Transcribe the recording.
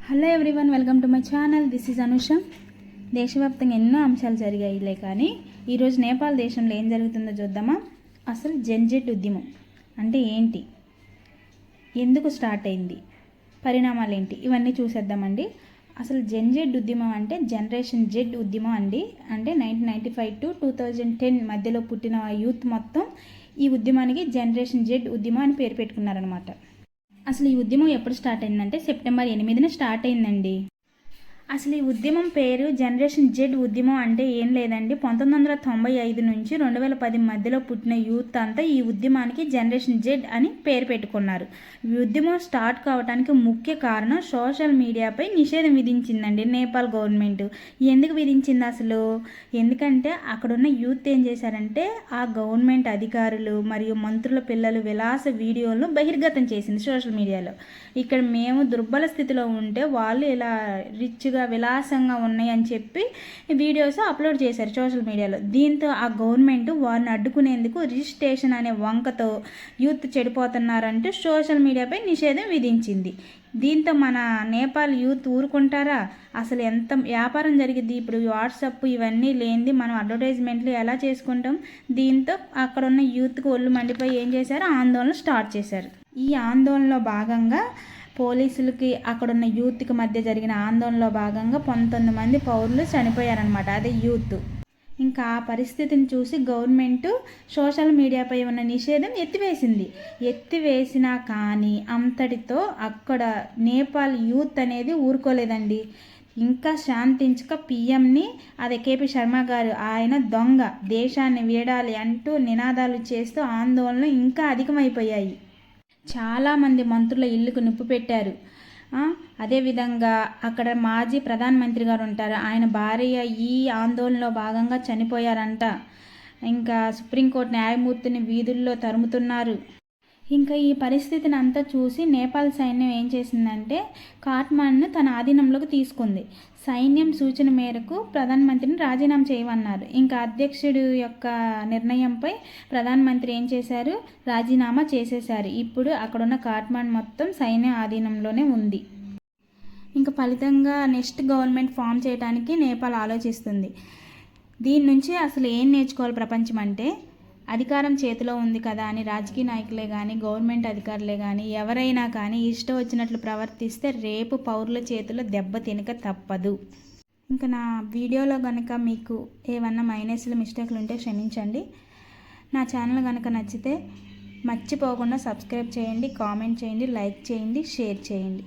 Hello everyone, welcome to my channel. This is Anusha. దేశవ్యాప్తంగా ఎన్నో అంశాలు జరిగాయిలే, కానీ ఈరోజు నేపాల్ దేశంలో ఏం జరుగుతుందో చూద్దామా. అసలు జెన్జెడ్ ఉద్యమం అంటే ఏంటి, ఎందుకు స్టార్ట్ అయింది, పరిణామాలు ఏంటి, ఇవన్నీ చూసేద్దామండి. అసలు జెన్జెడ్ ఉద్యమం అంటే జనరేషన్ జెడ్ ఉద్యమం అండి. అంటే 1995 to 2010 మధ్యలో పుట్టిన యూత్ మొత్తం ఈ ఉద్యమానికి జనరేషన్ జెడ్ ఉద్యమం అని పేరు పెట్టుకున్నారనమాట. అసలు ఈ ఉద్యమం ఎప్పుడు స్టార్ట్ అయిందంటే సెప్టెంబర్ 8న స్టార్ట్ అయిందండి. అసలు ఈ ఉద్యమం పేరు జనరేషన్ జెడ్ ఉద్యమం అంటే ఏం లేదండి, 1995 నుంచి 2010 మధ్యలో పుట్టిన యూత్ అంతా ఈ ఉద్యమానికి జనరేషన్ జెడ్ అని పేరు పెట్టుకున్నారు. ఈ ఉద్యమం స్టార్ట్ కావడానికి ముఖ్య కారణం సోషల్ మీడియాపై నిషేధం విధించిందండి నేపాల్ గవర్నమెంట్. ఎందుకు విధించింది అసలు? ఎందుకంటే అక్కడున్న యూత్ ఏం చేశారంటే ఆ గవర్నమెంట్ అధికారులు మరియు మంత్రుల పిల్లలు విలాస వీడియోలను బహిర్గతం చేసింది సోషల్ మీడియాలో. ఇక్కడ మేము దుర్బల స్థితిలో ఉంటే వాళ్ళు ఇలా రిచ్గా విలాసంగా ఉన్నాయి అని చెప్పి వీడియోస్ అప్లోడ్ చేశారు సోషల్ మీడియాలో. దీంతో ఆ గవర్నమెంట్ వారిని అడ్డుకునేందుకు రిజిస్ట్రేషన్ అనే వంకతో యూత్ చెడిపోతున్నారంటూ సోషల్ మీడియాపై నిషేధం విధించింది. దీంతో మన నేపాల్ యూత్ ఊరుకుంటారా? అసలు ఎంత వ్యాపారం జరిగింది. ఇప్పుడు వాట్సాప్ ఇవన్నీ లేనిది మనం అడ్వర్టైజ్మెంట్లు ఎలా చేసుకుంటాం? దీంతో అక్కడున్న యూత్కి ఒళ్ళు మండిపోయి ఏం చేశారు, ఆందోళన స్టార్ట్ చేశారు. ఈ ఆందోళనలో భాగంగా పోలీసులకి అక్కడున్న యూత్కి మధ్య జరిగిన ఆందోళనలో భాగంగా 19 మంది పౌరులు చనిపోయారనమాట. అదే యూత్. ఇంకా ఆ పరిస్థితిని చూసి గవర్నమెంట్ సోషల్ మీడియాపై ఉన్న నిషేధం ఎత్తివేసినా కానీ అంతటితో అక్కడ నేపాల్ యూత్ అనేది ఊరుకోలేదండి. ఇంకా శాంతించక పిఎంని, అదే కేపీ శర్మ గారు, ఆయన దొంగ, దేశాన్ని వీడాలి అంటూ నినాదాలు చేస్తూ ఆందోళనలు ఇంకా అధికమైపోయాయి. చాలామంది మంత్రుల ఇల్లుకు నిప్పు పెట్టారు. అదేవిధంగా అక్కడ మాజీ ప్రధానమంత్రి గారు ఉంటారు, ఆయన భార్య ఈ ఆందోళనలో భాగంగా చనిపోయారంట. ఇంకా సుప్రీంకోర్టు న్యాయమూర్తిని వీధుల్లో తరుముతున్నారు. ఇంకా ఈ పరిస్థితిని అంతా చూసి నేపాల్ సైన్యం ఏం చేసిందంటే కాఠ్మండును తన ఆధీనంలోకి తీసుకుంది. సైన్యం సూచన మేరకు ప్రధానమంత్రిని రాజీనామా చేయమన్నారు. ఇంకా అధ్యక్షుడు యొక్క నిర్ణయంపై ప్రధానమంత్రి ఏం చేశారు, రాజీనామా చేసేశారు. ఇప్పుడు అక్కడున్న కాఠ్మండు మొత్తం సైన్యం ఆధీనంలోనే ఉంది. ఇంకా ఫలితంగా నెక్స్ట్ గవర్నమెంట్ ఫామ్ చేయడానికి నేపాల్ ఆలోచిస్తుంది. దీని నుంచి అసలు ఏం నేర్చుకోవాలి ప్రపంచం అంటే, అధికారం చేతిలో ఉంది కదా అని రాజకీయ నాయకులే కానీ గవర్నమెంట్ అధికారులే కానీ ఎవరైనా కానీ ఇష్టం వచ్చినట్లు ప్రవర్తిస్తే రేపు పౌరుల చేతిలో దెబ్బ తినక తప్పదు. ఇంకా నా వీడియోలో కనుక మీకు ఏమన్నా మైనస్లు మిస్టేక్లు ఉంటే క్షమించండి. నా ఛానల్ కనుక నచ్చితే మర్చిపోకుండా సబ్స్క్రైబ్ చేయండి, కామెంట్ చేయండి, లైక్ చేయండి, షేర్ చేయండి.